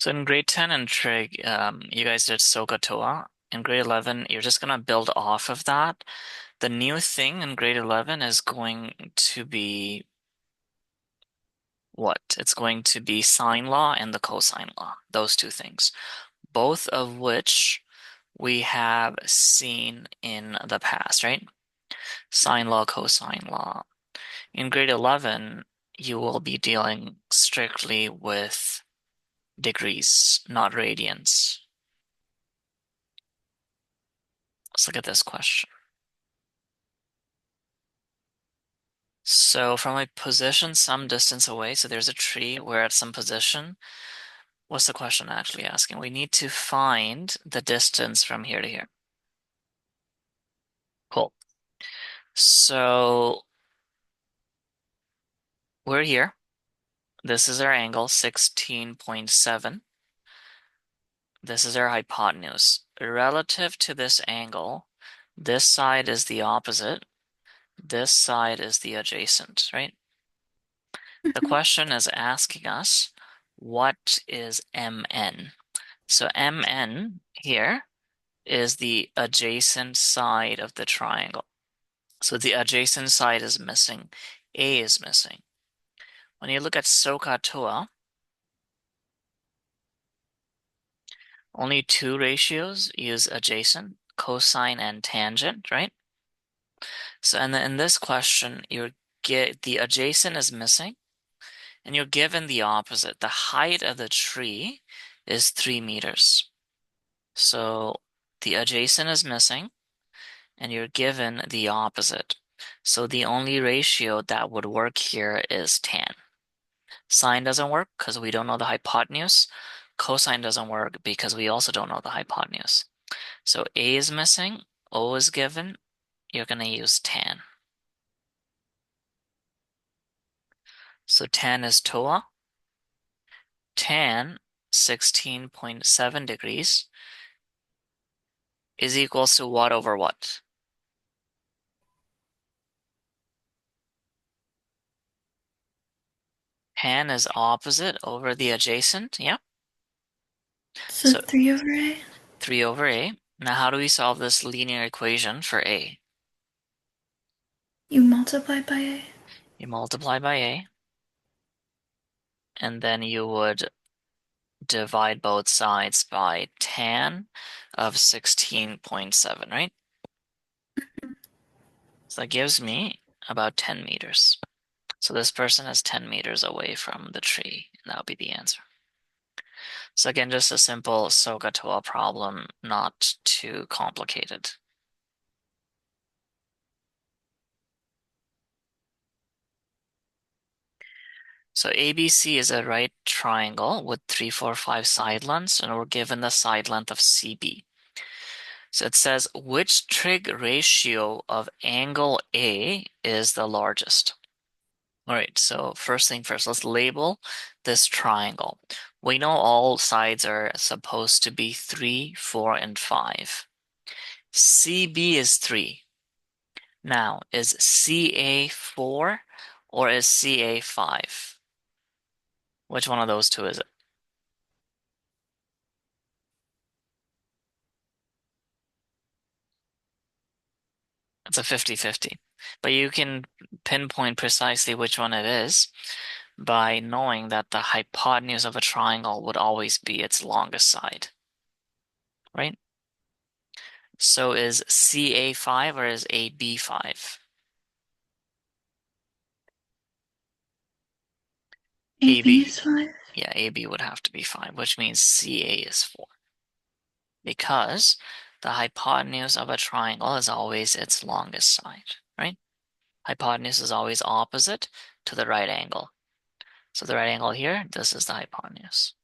So in grade 10 and Trig, you guys did SOH CAH TOA. In grade 11, you're just going to build off of that. The new thing in grade 11 is going to be what? It's going to be sine law and the cosine law, those two things, both of which we have seen in the past, right? Sine law, cosine law. In grade 11, you will be dealing strictly with degrees, not radians. Let's look at this question. So from a position some distance away, so there's a tree, we're at some position. What's the question actually asking? We need to find the distance from here to here. Cool. So we're here. This is our angle, 16.7. This is our hypotenuse. Relative to this angle, this side is the opposite. This side is the adjacent, right? The Mhm. question is asking us, what is MN? So MN here is the adjacent side of the triangle. So the adjacent side is missing. A is missing. When you look at SOH CAH TOA, only two ratios use adjacent, cosine and tangent, right? So in this question, the adjacent is missing, and you're given the opposite. The height of the tree is 3 meters. So the adjacent is missing, and you're given the opposite. So the only ratio that would work here is tan. Sine doesn't work because we don't know the hypotenuse. Cosine doesn't work because we also don't know the hypotenuse. So A is missing, O is given, you're going to use tan. So tan is TOA. Tan, 16.7 degrees, is equals to what over what? Tan is opposite over the adjacent, yeah? So So 3/8, 3 over A. Now how do we solve this linear equation for A? you multiply by A. You multiply by A, and then you would divide both sides by tan of 16.7, right? So that gives me about 10 meters. So this person is 10 meters away from the tree, and that would be the answer. So again, just a simple SOH CAH TOA problem, not too complicated. So ABC is a right triangle with 3, 4, 5 side lengths, and we're given the side length of CB. So it says, which trig ratio of angle A is the largest? All right, so first thing first, let's label this triangle. We know all sides are supposed to be 3, 4, and 5. CB is 3. Now, is CA 4 or is CA 5? Which one of those two is it? It's a 50-50. But you can pinpoint precisely which one it is by knowing that the hypotenuse of a triangle would always be its longest side, right? So is CA 5 or is AB 5? AB AB, is 5. yeah, AB would have to be 5, which means CA is 4. Because the hypotenuse of a triangle is always its longest side, right? Hypotenuse is always opposite to the right angle. So the right angle here, this is the hypotenuse.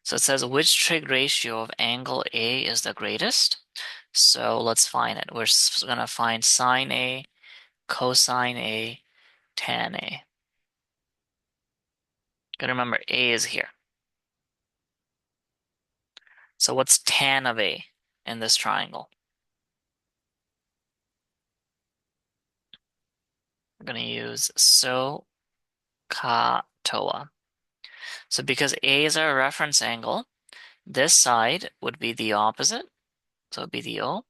So it says which trig ratio of angle A is the greatest? So let's find it. We're going to find sine A, cosine A, tan A. Gotta remember A is here. So what's tan of A in this triangle? We're going to use SOH CAH TOA. So because A is our reference angle, this side would be the opposite. So it'd be the O.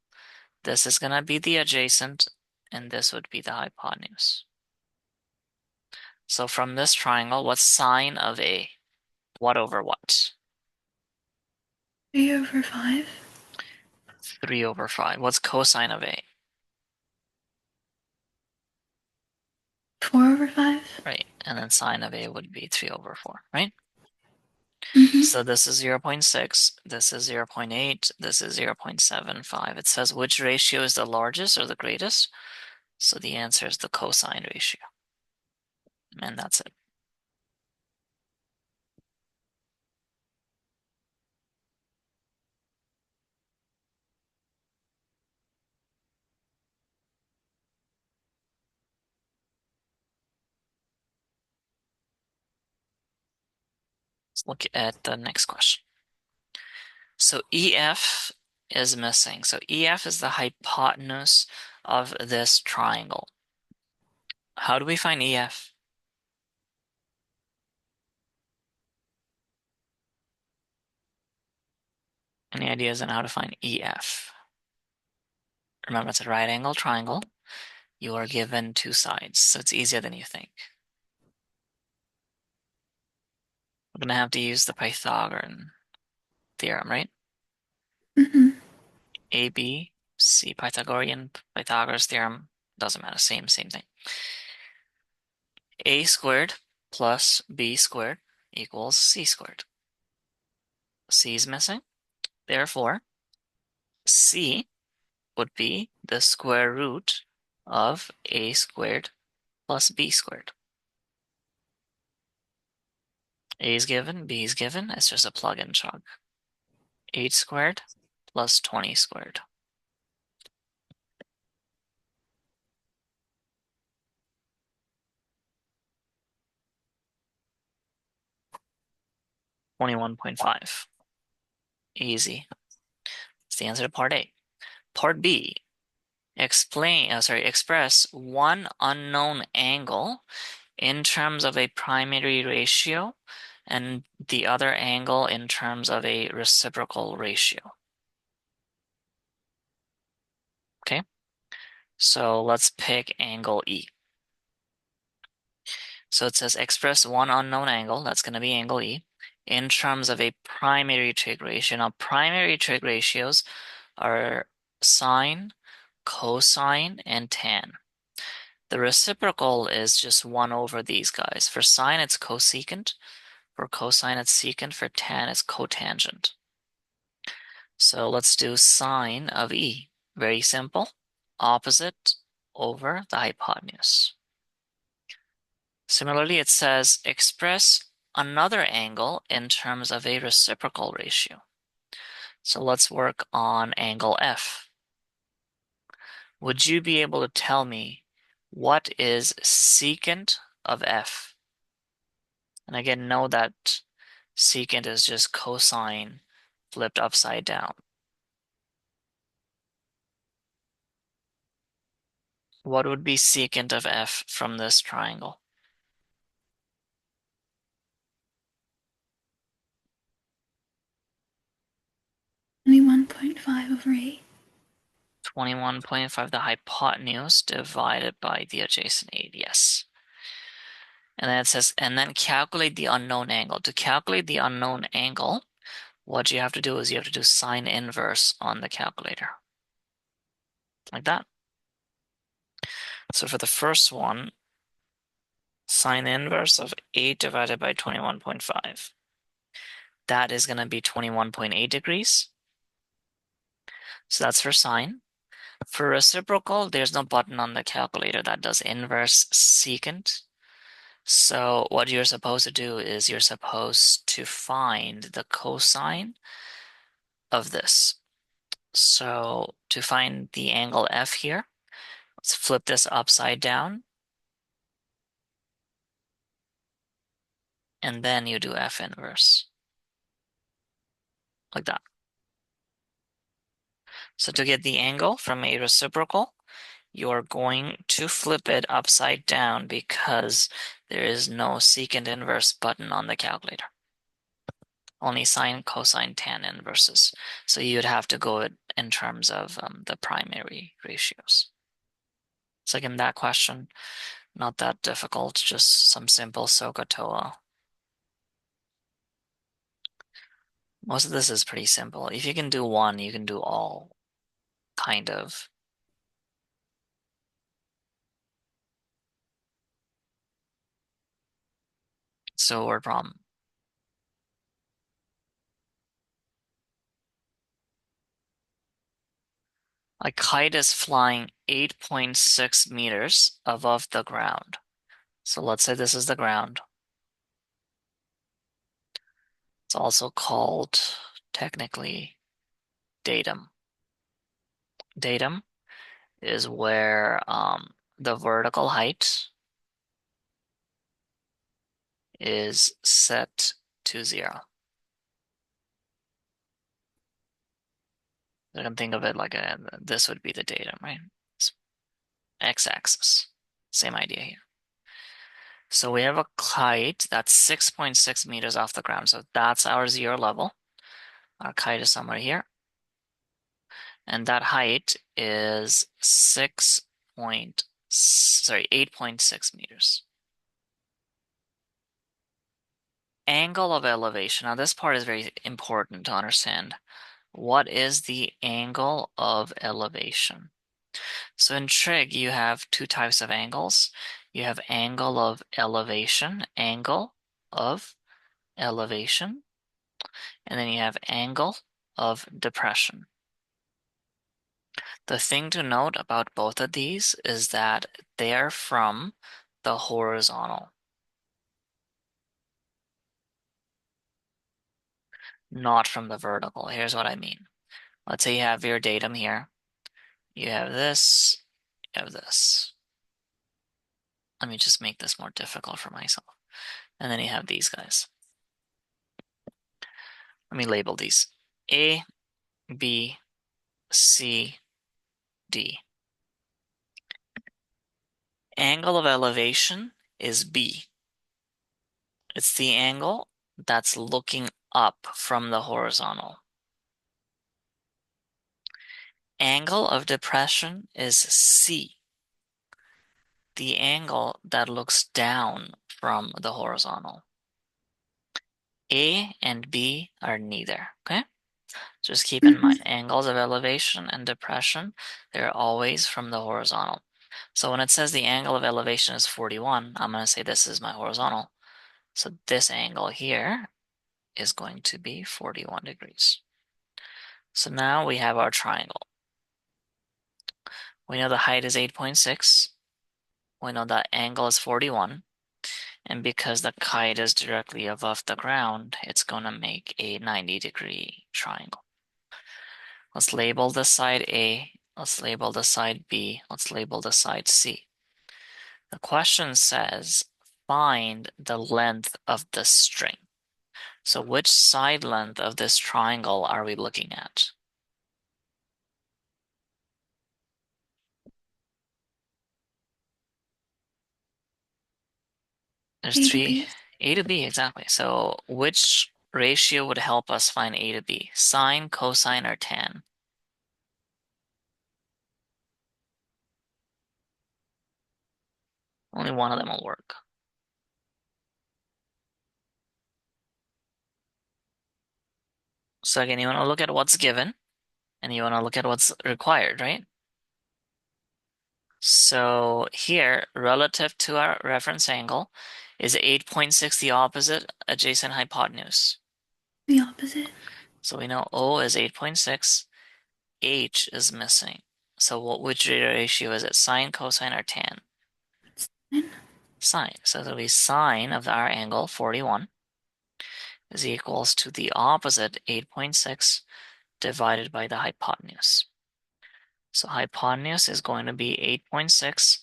This is going to be the adjacent, and this would be the hypotenuse. So from this triangle, what's sine of A? What over what? 3/5. 3 over 5. What's cosine of A? 4/5. Right. And then sine of A would be 3 over 4, right? Mm-hmm. So this is 0.6, this is 0.8, this is 0.75. It says which ratio is the largest or the greatest? So the answer is the cosine ratio. And that's it. Let's look at the next question. So EF is missing. So EF is the hypotenuse of this triangle. How do we find EF? Any ideas on how to find EF? Remember, it's a right angle triangle. You are given two sides, so it's easier than you think. We're going to have to use the Pythagorean theorem, right? Mm-hmm. A, B, C, Pythagorean, Pythagoras theorem, doesn't matter, same thing. A squared plus B squared equals C squared. C is missing, therefore C would be the square root of A squared plus B squared. A is given, B is given, it's just a plug-in chunk. 8 squared plus 20 squared. 21.5. Easy. It's the answer to part A. Part B, express one unknown angle in terms of a primary ratio and the other angle in terms of a reciprocal ratio. Okay, so let's pick angle E. So it says express one unknown angle, that's going to be angle E, in terms of a primary trig ratio. Now, primary trig ratios are sine, cosine, and tan. The reciprocal is just 1 over these guys. For sine, it's cosecant. For cosine, it's secant. For tan, it's cotangent. So let's do sine of E. Very simple. Opposite over the hypotenuse. Similarly, it says express another angle in terms of a reciprocal ratio. So let's work on angle F. Would you be able to tell me what is secant of F? And again, know that secant is just cosine flipped upside down. What would be secant of F from this triangle? 21.5/8. 21.5, the hypotenuse divided by the adjacent 8, yes. And then it says, and then calculate the unknown angle. To calculate the unknown angle, what you have to do is you have to do sine inverse on the calculator. Like that. So for the first one, sine inverse of 8 divided by 21.5. That is going to be 21.8 degrees. So that's for sine. For reciprocal, there's no button on the calculator that does inverse secant. So what you're supposed to do is you're supposed to find the cosine of this. So to find the angle F here, let's flip this upside down. And then you do F inverse. Like that. So to get the angle from a reciprocal, you're going to flip it upside down because there is no secant inverse button on the calculator. Only sine, cosine, tan inverses. So you'd have to go in terms of the primary ratios. So again, that question, not that difficult, just some simple SOHCAH Most of this is pretty simple. If you can do one, you can do all, kind of. So word problem. A kite is flying 8.6 meters above the ground. So let's say this is the ground. It's also called technically datum. Datum is where the vertical height is set to 0. You can think of it like this would be the datum, right? It's x-axis. Same idea here. So we have a kite that's 6.6 meters off the ground. So that's our 0 level. Our kite is somewhere here. And that height is 8.6 meters. Angle of elevation. Now this part is very important to understand. What is the angle of elevation? So in trig, you have two types of angles. You have angle of elevation, and then you have angle of depression. The thing to note about both of these is that they are from the horizontal, not from the vertical. Here's what I mean. Let's say you have your datum here. You have this, you have this. Let me just make this more difficult for myself. And then you have these guys. Let me label these. A, B, C, D. Angle of elevation is B. It's the angle that's looking up from the horizontal. Angle of depression is C, the angle that looks down from the horizontal. A and B are neither, okay? Just keep in Mm-hmm. mind, angles of elevation and depression, they're always from the horizontal. So when it says the angle of elevation is 41, I'm going to say this is my horizontal. So this angle here is going to be 41 degrees. So now we have our triangle. We know the height is 8.6. We know that angle is 41. And because the kite is directly above the ground, it's going to make a 90-degree triangle. Let's label the side A. Let's label the side B. Let's label the side C. The question says, find the length of the string. So which side length of this triangle are we looking at? There's A to three, B. A to B, exactly. So which ratio would help us find A to B? Sine, cosine, or tan? Only one of them will work. So again, you want to look at what's given, and you want to look at what's required, right? So here, relative to our reference angle, is 8.6 the opposite adjacent hypotenuse? The opposite. So we know O is 8.6, H is missing. So which ratio is it? Sine, cosine, or tan? Sine. Sine. So it'll be sine of our angle, 41, is equals to the opposite, 8.6, divided by the hypotenuse. So hypotenuse is going to be 8.6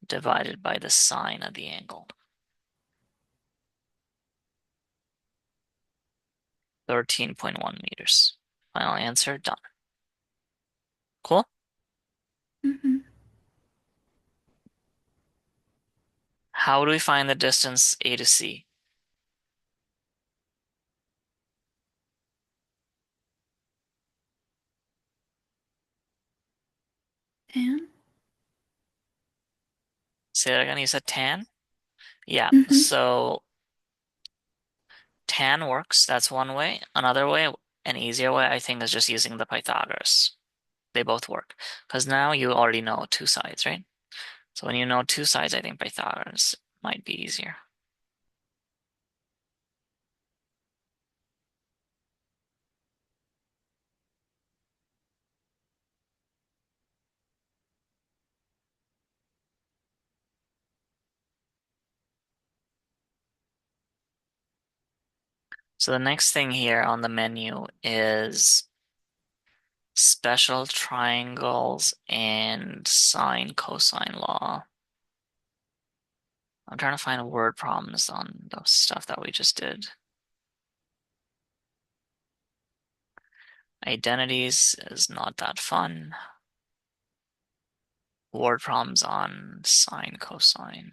divided by the sine of the angle. 13.1 meters. Final answer, done. Cool. Mm-hmm. How do we find the distance A to C? Tan. Say that again. You said tan? Yeah. Mm-hmm. So tan works. That's one way. Another way, an easier way, I think, is just using the Pythagoras. They both work. Because now you already know two sides, right? So when you know two sides, I think Pythagoras might be easier. So the next thing here on the menu is special triangles and sine cosine law. I'm trying to find word problems on the stuff that we just did. Identities is not that fun. Word problems on sine cosine.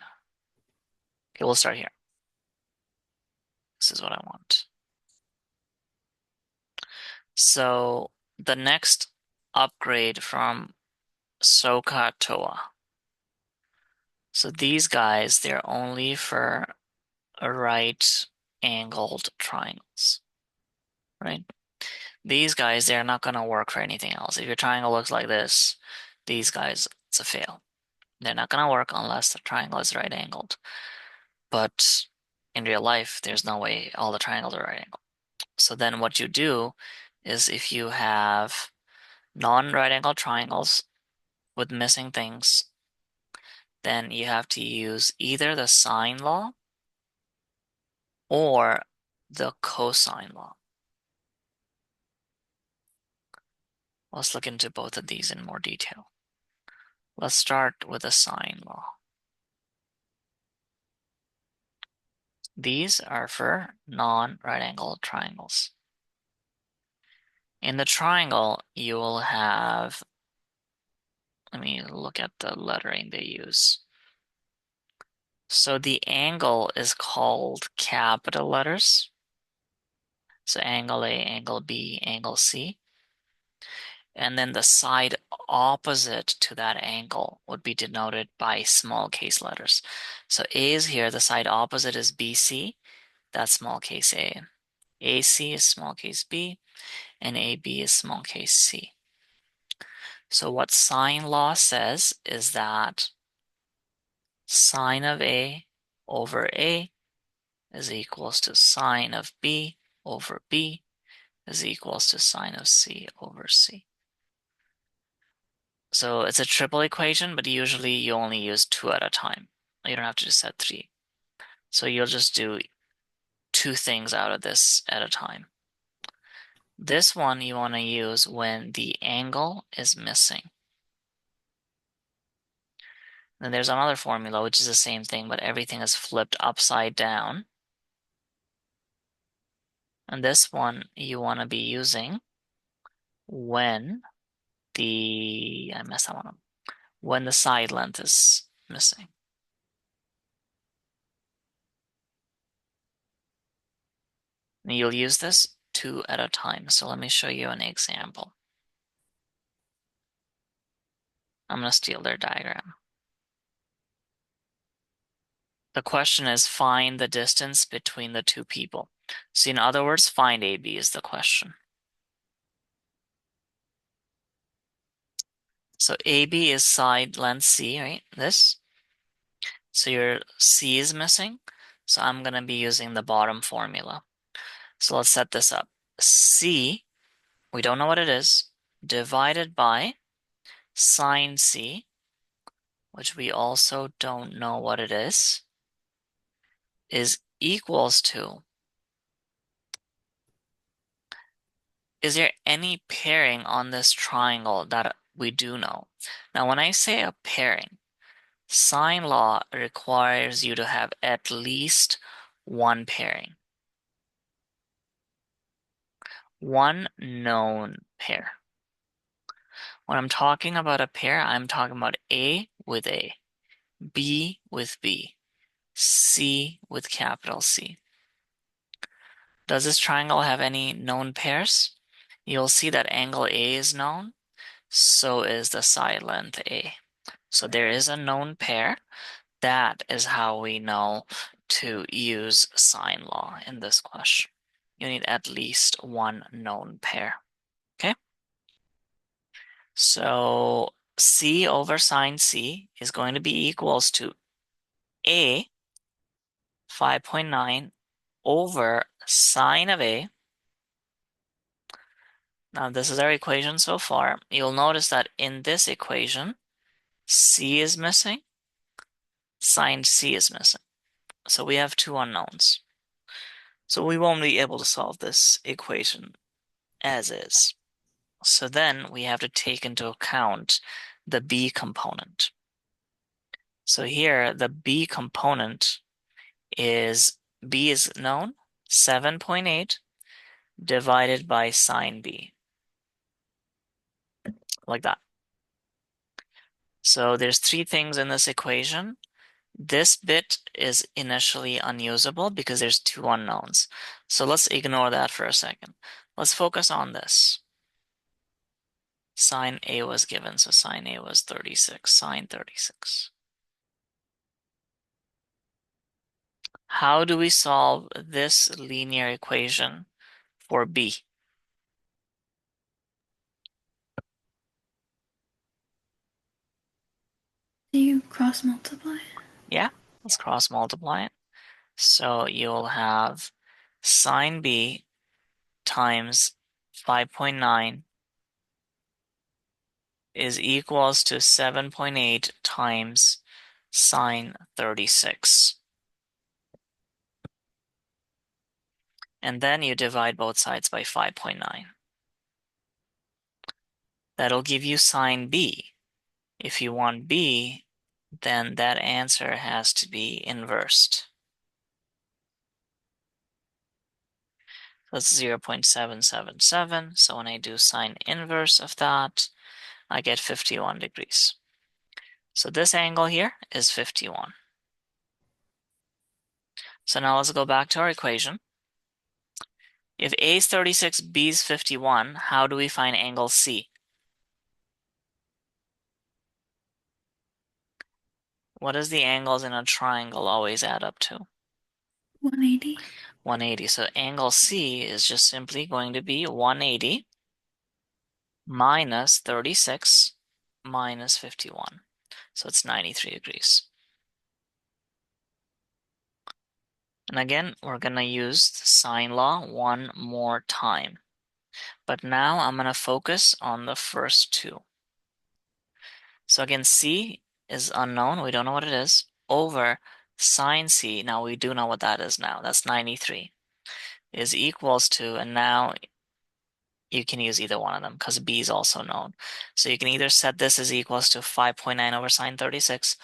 Okay, we'll start here. This is what I want. So the next upgrade from SOH CAH TOA. So these guys, they're only for right angled triangles, right? These guys, they're not going to work for anything else. If your triangle looks like this, these guys, it's a fail. They're not going to work unless the triangle is right angled. But in real life, there's no way all the triangles are right angled. So then what you do is if you have non-right angled triangles with missing things, then you have to use either the sine law or the cosine law. Let's look into both of these in more detail. Let's start with the sine law. These are for non-right angled triangles. In the triangle, you will have, let me look at the lettering they use. So the angle is called capital letters. So angle A, angle B, angle C. And then the side opposite to that angle would be denoted by small case letters. So A is here, the side opposite is BC, that's small case A. AC is small case B, and AB is small case C. So what sine law says is that sine of A over A is equals to sine of B over B is equals to sine of C over C. So it's a triple equation, but usually you only use two at a time. You don't have to just set three. So you'll just do two things out of this at a time. This one you want to use when the angle is missing. Then there's another formula, which is the same thing, but everything is flipped upside down. And this one you want to be using when I messed that one up, when the side length is missing. And you'll use this two at a time. So let me show you an example. I'm going to steal their diagram. The question is find the distance between the two people. So in other words, find AB is the question. So AB is side length C, right? This. So your C is missing. So I'm going to be using the bottom formula. So let's set this up. C, we don't know what it is, divided by sine C, which we also don't know what it is equals to, is there any pairing on this triangle that we do know? Now, when I say a pairing, sine law requires you to have at least one pairing, one known pair. When I'm talking about a pair, I'm talking about A with A, B with B, C with capital C. Does this triangle have any known pairs? You'll see that angle A is known. so is the side length A. So there is a known pair. That is how we know to use sine law in this question. You need at least one known pair. Okay? So C over sine C is going to be equals to A 5.9 over sine of A. Now this is our equation so far. You'll notice that in this equation, C is missing, sine C is missing. So we have two unknowns. So we won't be able to solve this equation as is. So then we have to take into account the B component. So here, the B component is, B is known, 7.8 divided by sine B, like that. So there's three things in this equation. This bit is initially unusable because there's two unknowns. So let's ignore that for a second. Let's focus on this. Sine A was given, so sine A was 36, sine 36. How do we solve this linear equation for B? Do you cross multiply? Yeah, let's cross multiply it. So you'll have sine B times 5.9 is equals to 7.8 times sine 36. And then you divide both sides by 5.9. That'll give you sine B. If you want B, then that answer has to be inversed. That's 0.777. So when I do sine inverse of that, I get 51 degrees. So this angle here is 51. So now let's go back to our equation. If A is 36, B is 51, how do we find angle C? What does the angles in a triangle always add up to? 180. 180. So angle C is just simply going to be 180 minus 36 minus 51. So it's 93 degrees. And again, we're going to use the sine law one more time. But now I'm going to focus on the first two. So again, C is unknown. We don't know what it is. Over sine C, now we do know what that is now. That's 93. Is equals to, and now you can use either one of them because B is also known. So you can either set this as equals to 5.9 over sine 36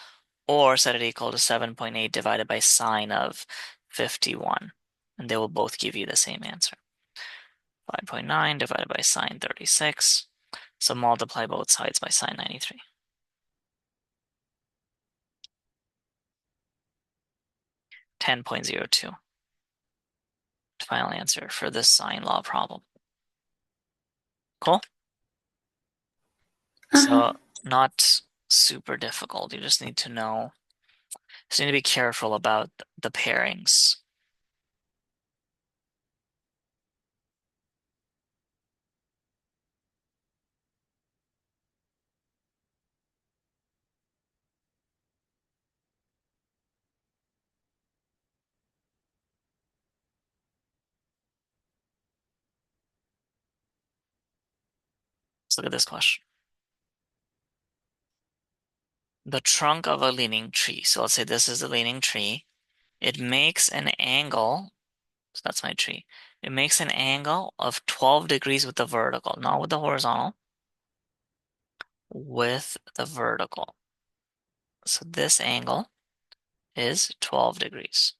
or set it equal to 7.8 divided by sine of 51. And they will both give you the same answer. 5.9 divided by sine 36. So multiply both sides by sine 93. 10.02. Final answer for this sine law problem. Cool? Uh-huh. So not super difficult. You just need to know, just need to be careful about the pairings. Let's look at this question. The trunk of a leaning tree. So let's say this is the leaning tree. It makes an angle. So that's my tree. It makes an angle of 12 degrees with the vertical, not with the horizontal, with the vertical. So this angle is 12 degrees.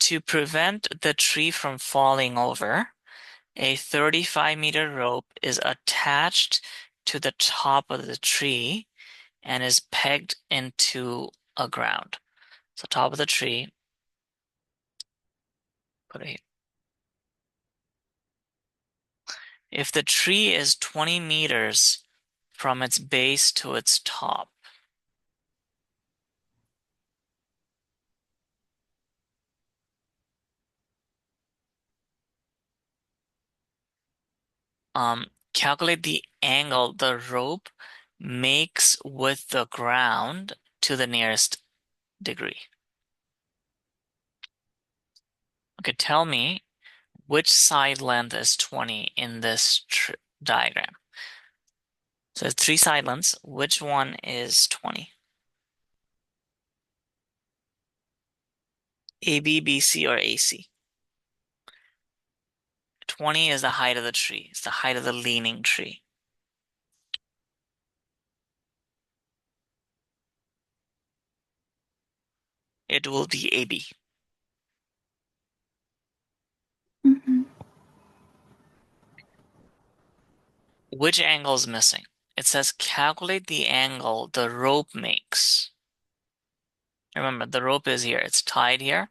To prevent the tree from falling over, a 35-meter rope is attached to the top of the tree and is pegged into a ground. So top of the tree, put it here. If the tree is 20 meters from its base to its top. Calculate the angle the rope makes with the ground to the nearest degree. Okay, tell me which side length is 20 in this diagram. So there's three side lengths. Which one is 20? AB, BC, or AC? 20 is the height of the tree. It's the height of the leaning tree. It will be AB. Mm-hmm. Which angle is missing? It says calculate the angle the rope makes. Remember, the rope is here. It's tied here,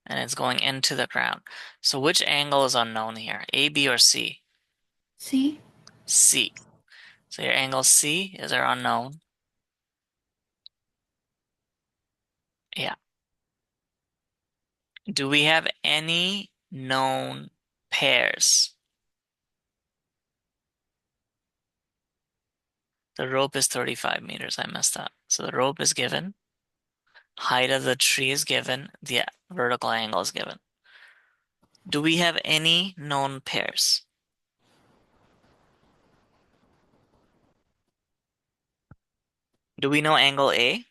and it's going into the ground. So which angle is unknown here? A, B, or C? C. C. So your angle C is our unknown. Yeah. Do we have any known pairs? The rope is 35 meters. I messed up. So the rope is given. Height of the tree is given. The vertical angle is given. Do we have any known pairs? Do we know angle A?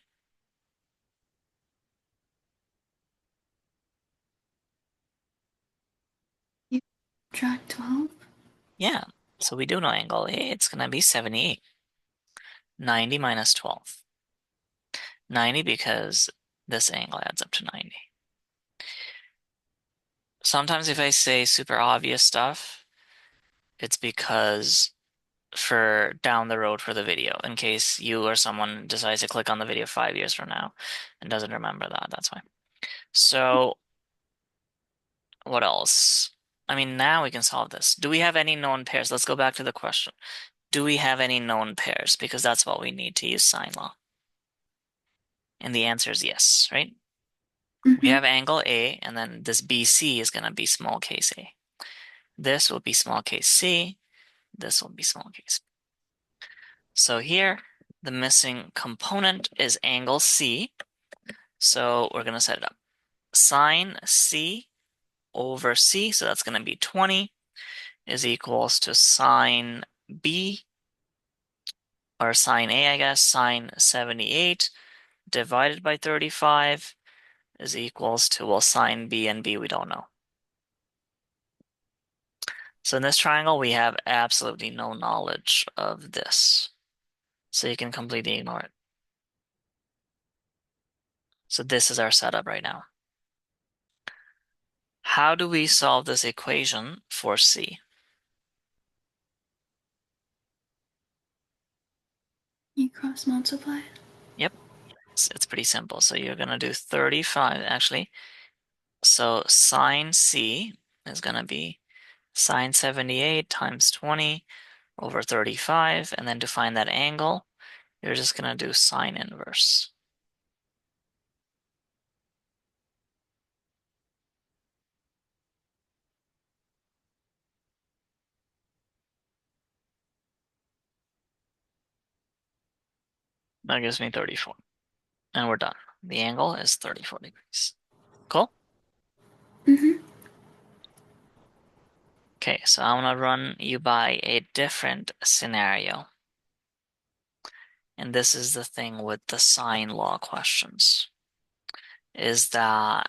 You subtract 12. Yeah. So we do know angle A. It's going to be 78. 90 minus 12. 90 because this angle adds up to 90. Sometimes if I say super obvious stuff, it's because for down the road for the video, in case you or someone decides to click on the video 5 years from now and doesn't remember that, that's why. So what else? I mean, now we can solve this. Do we have any known pairs? Let's go back to the question. Do we have any known pairs? Because that's what we need to use sine law. And the answer is yes, right? We Mm-hmm. have angle A, and then this BC is going to be small case a. This will be small case C. This will be small case. So here, the missing component is angle C. So we're going to set it up. Sine C over C, so that's going to be 20, is equals to sine B, or sine A, I guess, sine 78 divided by 35 is equals to, well, sine B and B we don't know. So in this triangle, we have absolutely no knowledge of this. So you can completely ignore it. So this is our setup right now. How do we solve this equation for C? You cross multiply. Yep, it's pretty simple. So you're going to do 35, actually. So sine C is going to be sine 78 times 20 over 35. And then to find that angle, you're just going to do sine inverse. That gives me 34. And we're done. The angle is 34 degrees. Cool? Mm-hmm. Okay, so I'm gonna run you by a different scenario. And this is the thing with the sine law questions, is that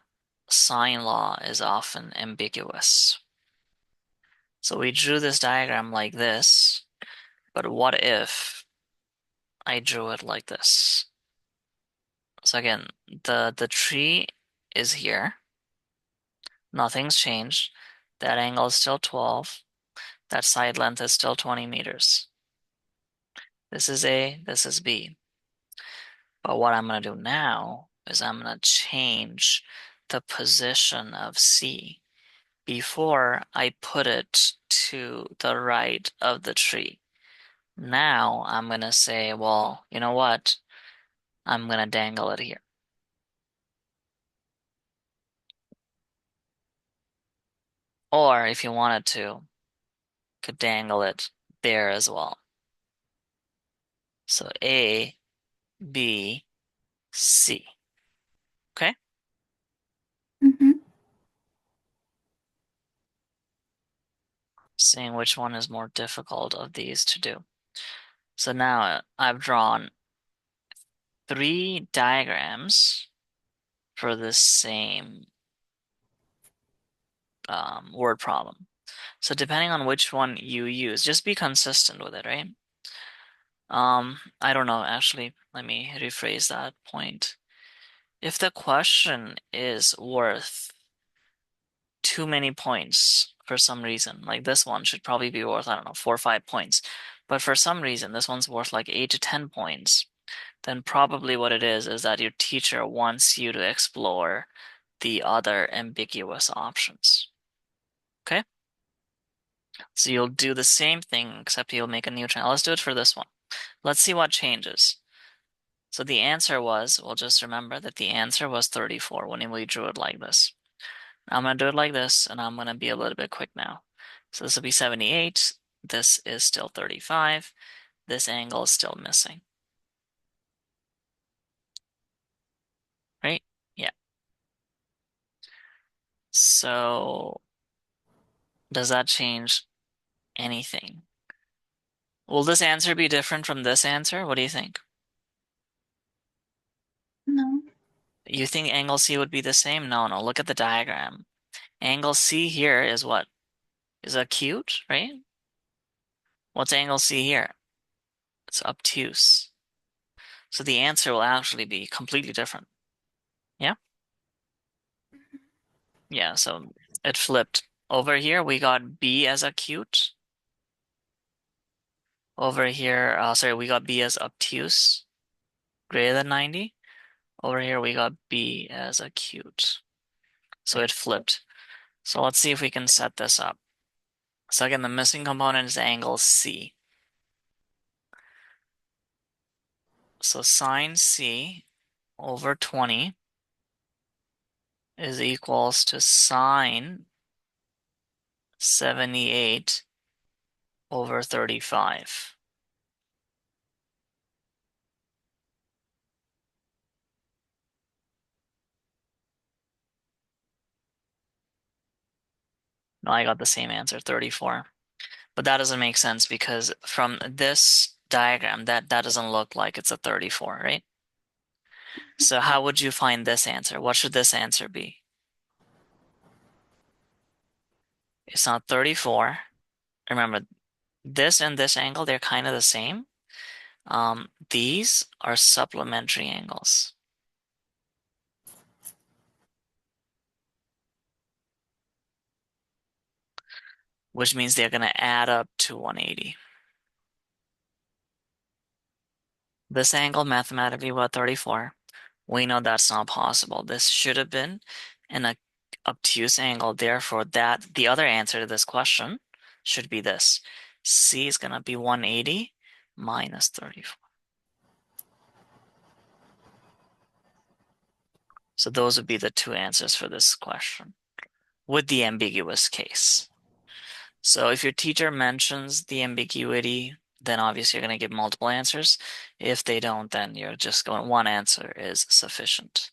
sine law is often ambiguous. So we drew this diagram like this, but what if I drew it like this? So again, the tree is here. Nothing's changed. That angle is still 12. That side length is still 20 meters. This is A, this is B. But what I'm going to do now is I'm going to change the position of C before I put it to the right of the tree. Now I'm gonna say, well, you know what? I'm gonna dangle it here. Or if you wanted to, could dangle it there as well. So A, B, C. Okay? Mm-hmm. Seeing which one is more difficult of these to do. So now I've drawn three diagrams for the same word problem. So depending on which one you use, just be consistent with it, right? I don't know, actually, let me rephrase that point. If the question is worth too many points for some reason, like this one should probably be worth, I don't know, 4 or 5 points. But for some reason, this one's worth like 8 to 10 points. Then probably what it is that your teacher wants you to explore the other ambiguous options. Okay? So you'll do the same thing, except you'll make a new trial. Let's do it for this one. Let's see what changes. So the answer was, well, just remember that the answer was 34 when we drew it like this. I'm going to do it like this, and I'm going to be a little bit quick now. So this will be 78. This is still 35. This angle is still missing, right? Yeah. So does that change anything? Will this answer be different from this answer? What do you think? No. You think angle C would be the same? No, no. Look at the diagram. Angle C here is what? Is acute, right? What's angle C here? It's obtuse. So the answer will actually be completely different. Yeah? Yeah, so it flipped. Over here, we got B as acute. Over here, sorry, we got B as obtuse, greater than 90. Over here, we got B as acute. So it flipped. So let's see if we can set this up. So again, the missing component is angle C. So sine C over 20 is equals to sine 78 over 35. No, I got the same answer, 34. But that doesn't make sense because from this diagram, that doesn't look like it's a 34, right? So how would you find this answer? What should this answer be? It's not 34. Remember, this and this angle, they're kind of the same. These are supplementary angles, which means they're going to add up to 180. This angle mathematically was 34. We know that's not possible. This should have been an obtuse angle. Therefore, that the other answer to this question should be this. C is going to be 180 minus 34. So those would be the two answers for this question with the ambiguous case. So if your teacher mentions the ambiguity, then obviously you're going to give multiple answers. If they don't, then you're just going one answer is sufficient.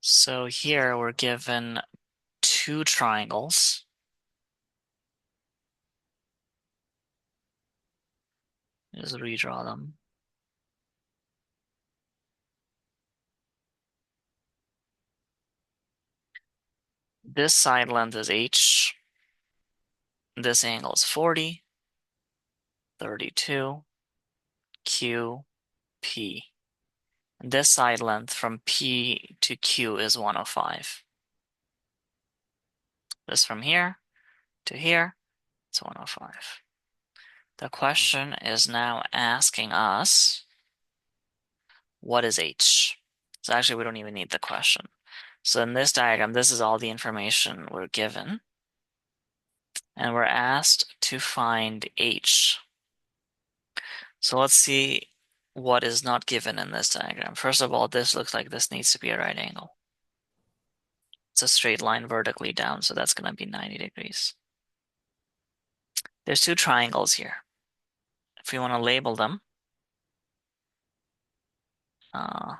So here we're given two triangles. Just redraw them. This side length is h. This angle is 40, 32, q, p. And this side length from p to q is 105. This from here to here, it's 105. The question is now asking us What is H? So actually, we don't even need the question. So in this diagram, this is all the information we're given, and we're asked to find H. So let's see what is not given in this diagram. First of all, this looks like this needs to be a right angle. It's a straight line vertically down, so that's going to be 90 degrees. There's two triangles here. If we want to label them, uh,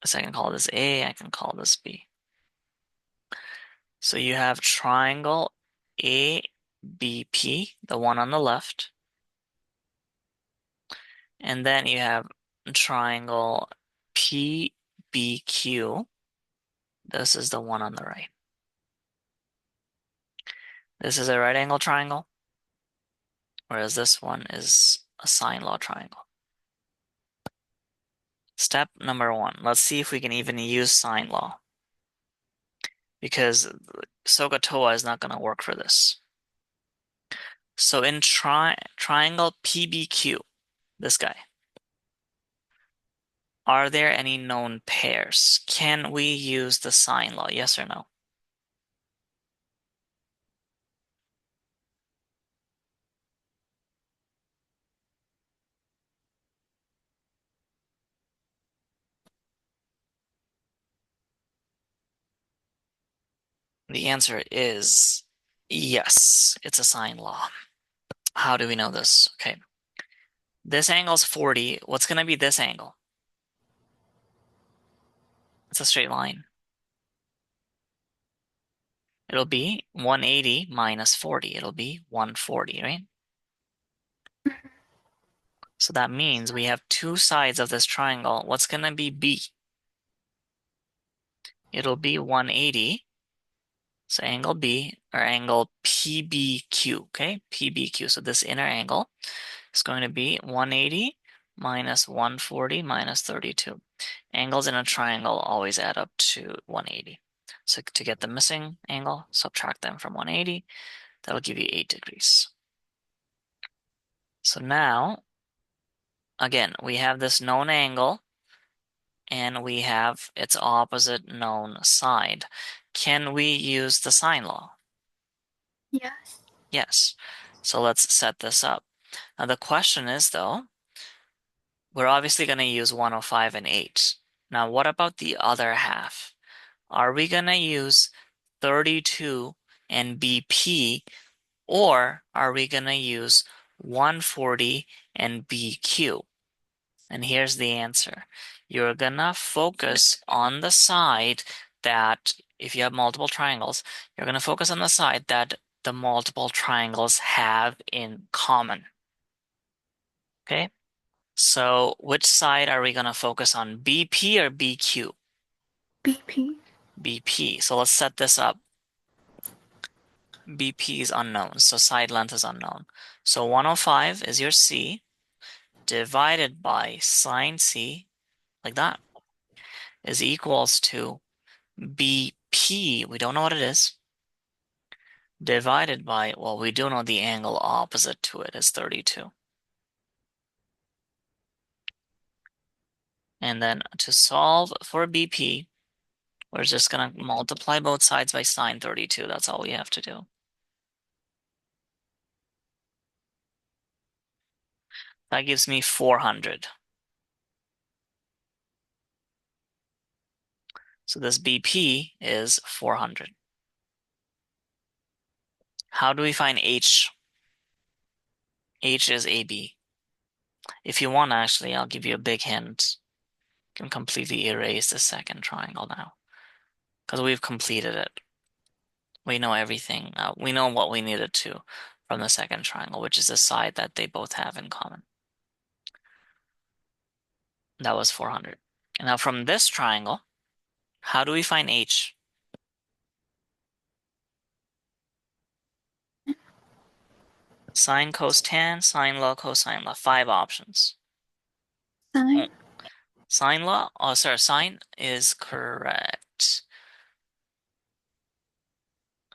so I can call this A, I can call this B. So you have triangle ABP, the one on the left, and then you have triangle PBQ. This is the one on the right. This is a right angle triangle, whereas this one is a sine law triangle. Step number one, let's see if we can even use sine law, because SOH CAH TOA is not going to work for this. So in triangle PBQ, this guy, are there any known pairs? Can we use the sine law? Yes or no? The answer is yes, it's a sine law. How do we know this? Okay, this angle's 40. What's going to be this angle? It's a straight line. It'll be 180 minus 40. It'll be 140, right? So that means we have two sides of this triangle. What's going to be B? It'll be 180. So angle B, or angle PBQ, okay? PBQ. So this inner angle is going to be 180 minus 140 minus 32. Angles in a triangle always add up to 180. So to get the missing angle, subtract them from 180. That'll give you 8 degrees. So now, again, we have this known angle and we have its opposite known side. Can we use the sine law? Yes. Yes. So let's set this up. Now the question is though, we're obviously going to use 105 and 8. Now what about the other half? Are we going to use 32 and BP, or are we going to use 140 and BQ? And here's the answer. You're going to focus on the side that, if you have multiple triangles, you're going to focus on the side that the multiple triangles have in common. Okay? So which side are we going to focus on, BP or BQ? BP. BP. So let's set this up. BP is unknown, so side length is unknown. So 105 is your C divided by sine C, like that, is equals to BP, we don't know what it is, divided by, well, we do know the angle opposite to it is 32. And then to solve for BP, we're just going to multiply both sides by sine 32. That's all we have to do. That gives me 400. So this BP is 400. How do we find H? H is AB. If you want, actually, I'll give you a big hint. You can completely erase the second triangle now, because we've completed it. We know everything. We know what we needed to from the second triangle, which is the side that they both have in common. That was 400. And now from this triangle, how do we find H? Sine, cos, tan, sine law, cosine law. 5 options. Oh, Sine. sine law? Oh, sorry, sine is correct.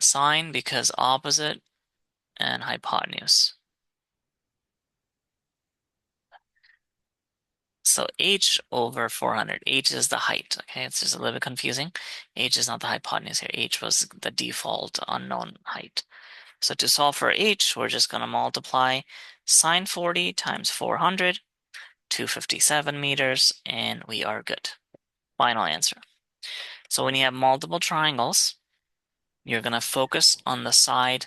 Sine because opposite and hypotenuse. So h over 400. H is the height, okay? It's just a little bit confusing. H is not the hypotenuse here. H was the default unknown height. So to solve for h, we're just going to multiply sine 40 times 400, 257 meters, and we are good. Final answer. So when you have multiple triangles, you're going to focus on the side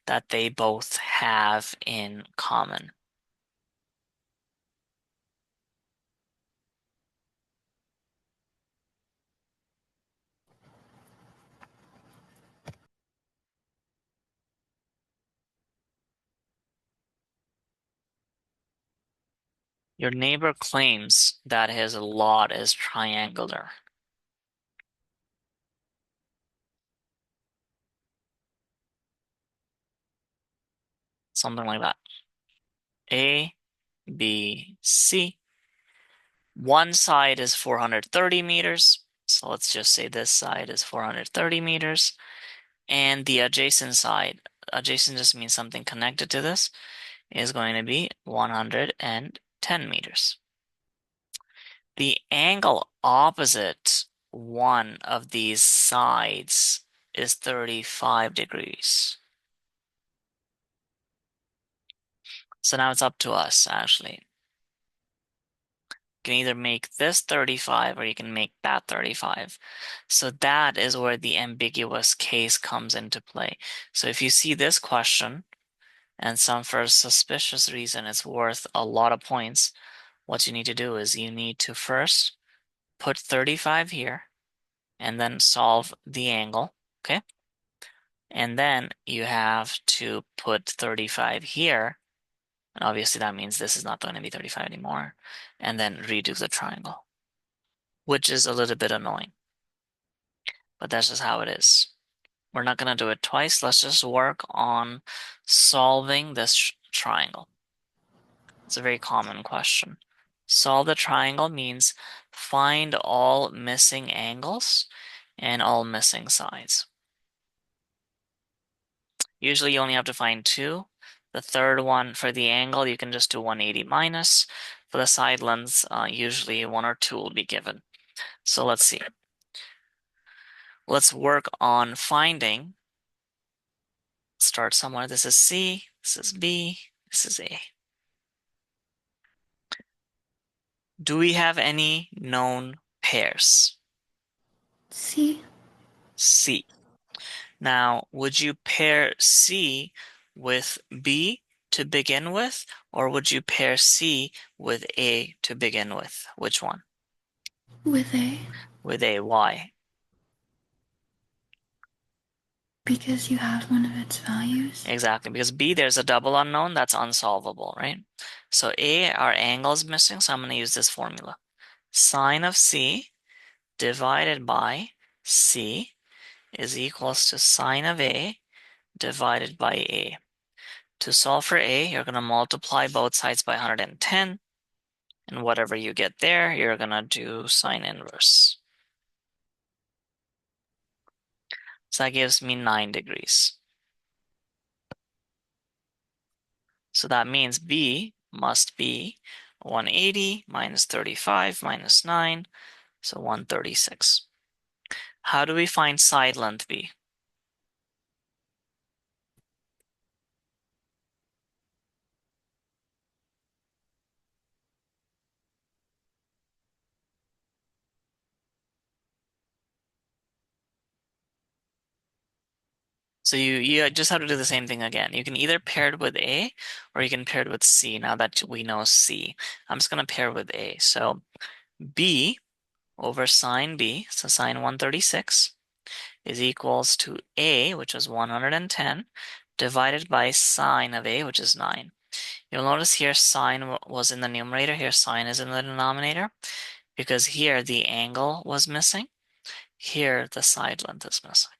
that they both have in common. Your neighbor claims that his lot is triangular. Something like that. A, B, C. One side is 430 meters. So let's just say this side is 430 meters. And the adjacent side, adjacent just means something connected to this, is going to be 110 meters. The angle opposite one of these sides is 35 degrees. So now it's up to us, actually. You can either make this 35 or you can make that 35. So that is where the ambiguous case comes into play. So if you see this question and some for a suspicious reason it's worth a lot of points, what you need to do is you need to first put 35 here and then solve the angle, okay? And then you have to put 35 here. And obviously that means this is not going to be 35 anymore. And then redo the triangle, which is a little bit annoying, but that's just how it is. We're not going to do it twice. Let's just work on solving this triangle. It's a very common question. Solve the triangle means find all missing angles and all missing sides. Usually you only have to find two. The third one for the angle, you can just do 180 minus. For the side lengths, usually one or two will be given. So let's see. Let's work on finding. Start somewhere. This is C, this is B, this is A. Do we have any known pairs? C. C. Now, would you pair C with B to begin with, or would you pair C with A to begin with? Which one? With A. With A. Why? Because you have one of its values. Exactly, because B, there's a double unknown that's unsolvable, right? So A, our angle is missing, so I'm going to use this formula. Sine of C divided by C is equals to sine of A divided by A. To solve for A, you're going to multiply both sides by 110, and whatever you get there, you're going to do sine inverse. So that gives me 9 degrees. So that means B must be 180 minus 35 minus 9, so 136. How do we find side length B? So you just have to do the same thing again. You can either pair it with A or you can pair it with C. Now that we know C, I'm just going to pair with A. So B over sine B, so sine 136, is equals to A, which is 110, divided by sine of A, which is 9. You'll notice here sine was in the numerator, here sine is in the denominator, because here the angle was missing, here the side length is missing.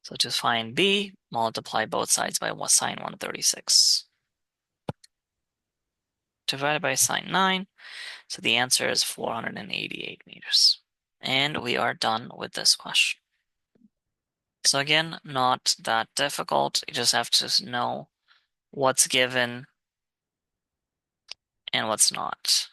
So to find B, multiply both sides by sine 136. Divided by sine 9, so the answer is 488 meters. And we are done with this question. So again, not that difficult. You just have to know what's given and what's not.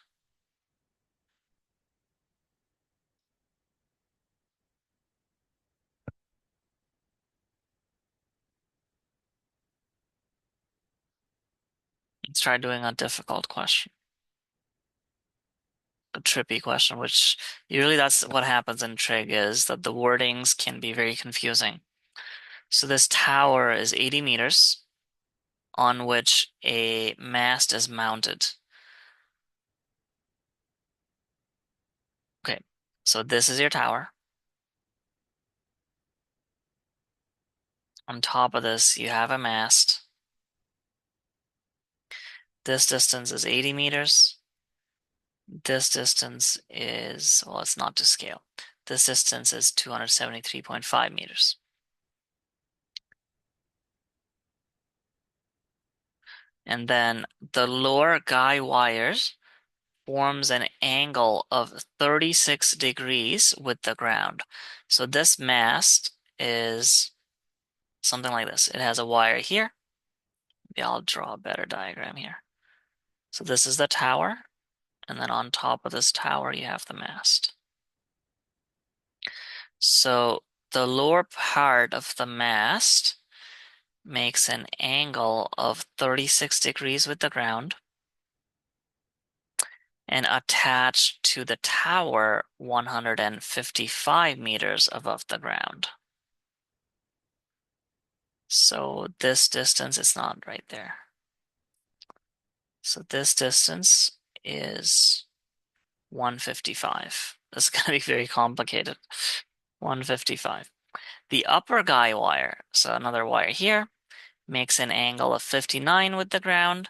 Let's try doing a difficult question, a trippy question, which usually that's what happens in trig is that the wordings can be very confusing. So this tower is 80 meters on which a mast is mounted. Okay, so this is your tower. On top of this, you have a mast. This distance is 80 meters. This distance is, well, it's not to scale. This distance is 273.5 meters. And then the lower guy wires forms an angle of 36 degrees with the ground. So this mast is something like this. It has a wire here. Maybe I'll draw a better diagram here. So this is the tower, and then on top of this tower, you have the mast. So the lower part of the mast makes an angle of 36 degrees with the ground and attached to the tower 155 meters above the ground. So this distance is not right there. So this distance is 155. This is going to be very complicated. 155. The upper guy wire, so another wire here, makes an angle of 59 with the ground,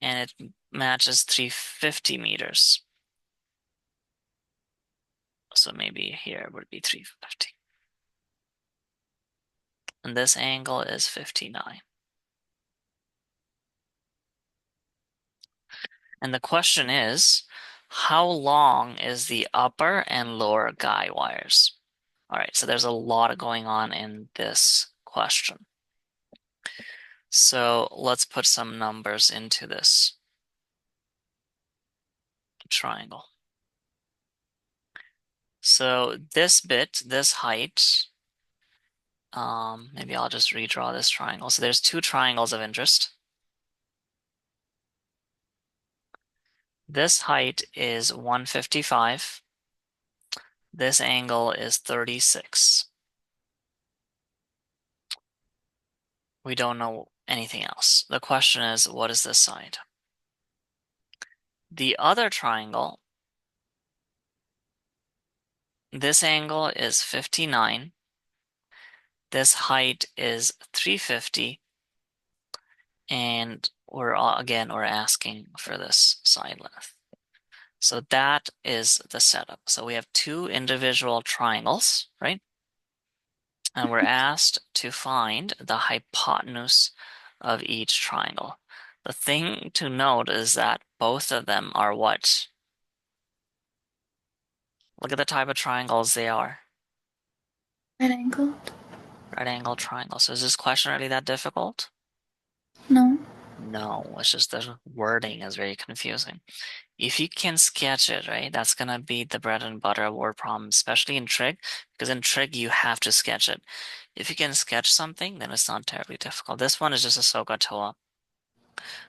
and it matches 350 meters. So maybe here would be 350. And this angle is 59. And the question is, how long is the upper and lower guy wires? All right, so there's a lot going on in this question. So let's put some numbers into this triangle. So this bit, this height, maybe I'll just redraw this triangle. So there's two triangles of interest. This height is 155. This angle is 36. We don't know anything else. The question is, what is this side? The other triangle, this angle is 59. This height is 350. And we're asking for this side length. So that is the setup. So we have two individual triangles, right? And we're asked to find the hypotenuse of each triangle. The thing to note is that both of them are what? Look at the type of triangles they are. Right angled? Right angle triangle. So is this question really that difficult? No. No, it's just the wording is very confusing. If you can sketch it, right, that's gonna be the bread and butter of word problems, especially in trig, because in trig you have to sketch it. If you can sketch something, then it's not terribly difficult. This one is just a SOH CAH TOA.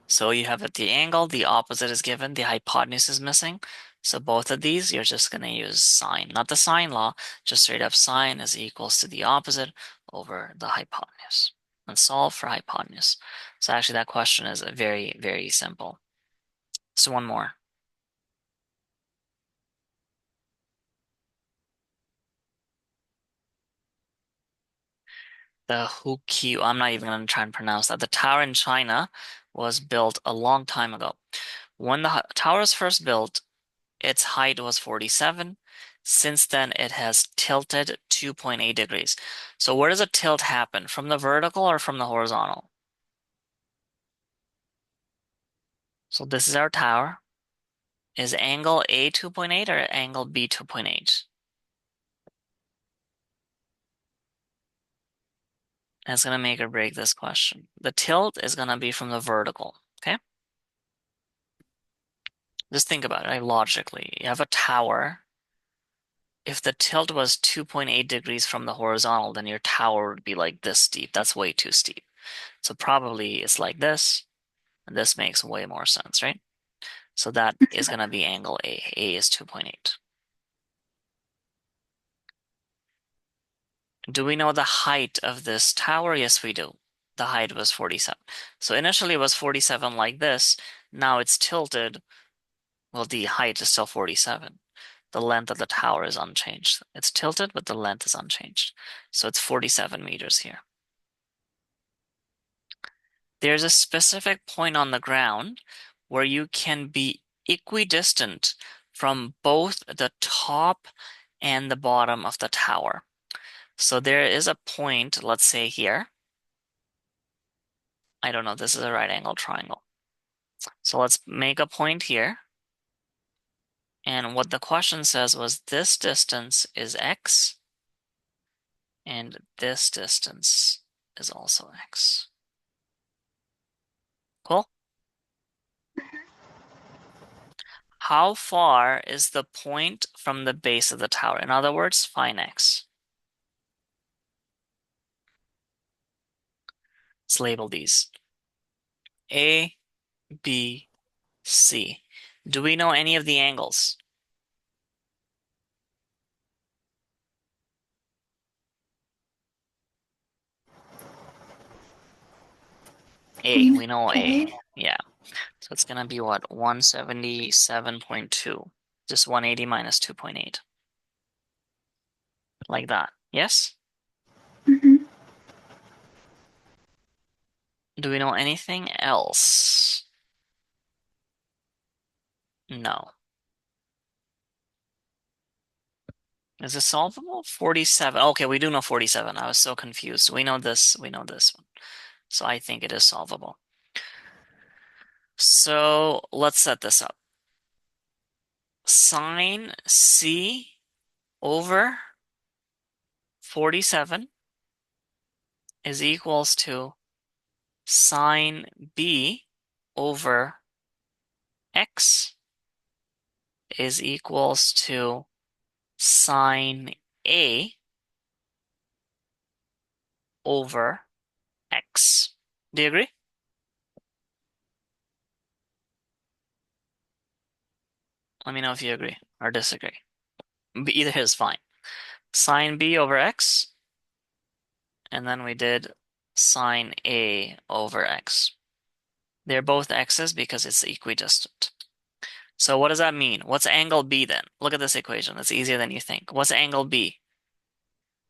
So you have at the angle, the opposite is given, the hypotenuse is missing. So both of these, you're just gonna use sine, not the sine law, just straight up sine is equals to the opposite over the hypotenuse. And solve for hypotenuse. So actually that question is very, very simple. So one more. The Hukyu, I'm not even going to try and pronounce that. The tower in China was built a long time ago. When the tower was first built, its height was 47. Since then, it has tilted 2.8 degrees. So where does a tilt happen? From the vertical or from the horizontal? So this is our tower. Is angle A 2.8 or angle B 2.8? That's going to make or break this question. The tilt is going to be from the vertical, okay? Just think about it, right? Logically. You have a tower. If the tilt was 2.8 degrees from the horizontal, then your tower would be like this steep. That's way too steep. So probably it's like this, and this makes way more sense, right? So that is going to be angle A. A is 2.8. Do we know the height of this tower? Yes, we do. The height was 47. So initially it was 47 like this. Now it's tilted. Well, the height is still 47. The length of the tower is unchanged. It's tilted, but the length is unchanged. So it's 47 meters here. There's a specific point on the ground where you can be equidistant from both the top and the bottom of the tower. So there is a point, let's say here. I don't know, this is a right angle triangle. So let's make a point here. And what the question says was this distance is x, and this distance is also x. Cool? How far is the point from the base of the tower? In other words, find x. Let's label these. A, B, C. Do we know any of the angles? A, We know we know A. A. Yeah. So it's going to be what? 177.2. Just 180 minus 2.8. Like that. Yes? Mm-hmm. Do we know anything else? No. Is this solvable? 47. Okay, we do know 47. I was so confused. We know this. We know this one. So I think it is solvable. So let's set this up. Sine C over 47 is equals to sine B over X is equals to sine A over X. Do you agree? Let me know if you agree or disagree. Either is fine. Sine B over X, and then we did sine A over X. They're both X's because it's equidistant. So what does that mean? What's angle B then? Look at this equation. It's easier than you think. What's angle B?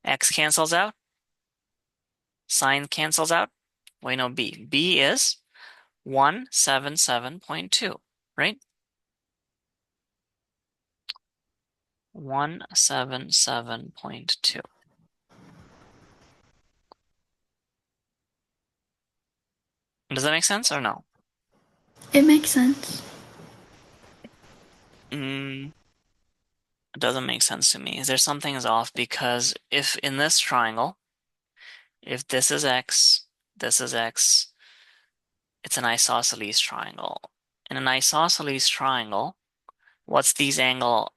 X cancels out. Sine cancels out. We know B. B is 177.2, right? 177.2. Does that make sense or no? It makes sense. Mm, it doesn't make sense to me. Is there something is off? Because if in this triangle, if this is X, it's an isosceles triangle. In an isosceles triangle, what's these angle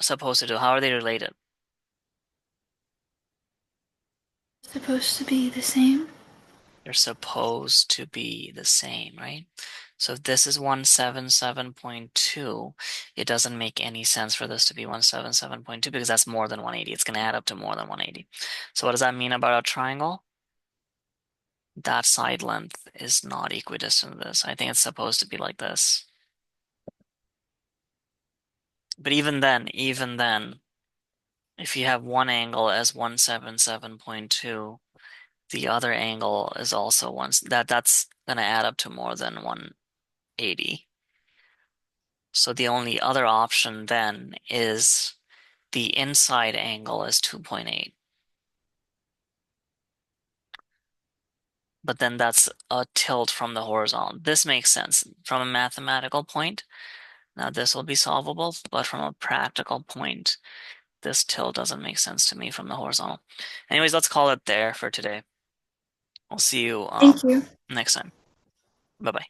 supposed to do? How are they related? Supposed to be the same. They're supposed to be the same, right? So if this is 177.2, it doesn't make any sense for this to be 177.2 because that's more than 180. It's going to add up to more than 180. So what does that mean about a triangle? That side length is not equidistant to this. I think it's supposed to be like this. But even then, if you have one angle as 177.2, the other angle is also that's gonna add up to more than 180. So the only other option then is the inside angle is 2.8. But then that's a tilt from the horizontal. This makes sense from a mathematical point. Now this will be solvable, but from a practical point, this tilt doesn't make sense to me from the horizontal. Anyways, let's call it there for today. I'll see you Thank you. next time. Bye bye.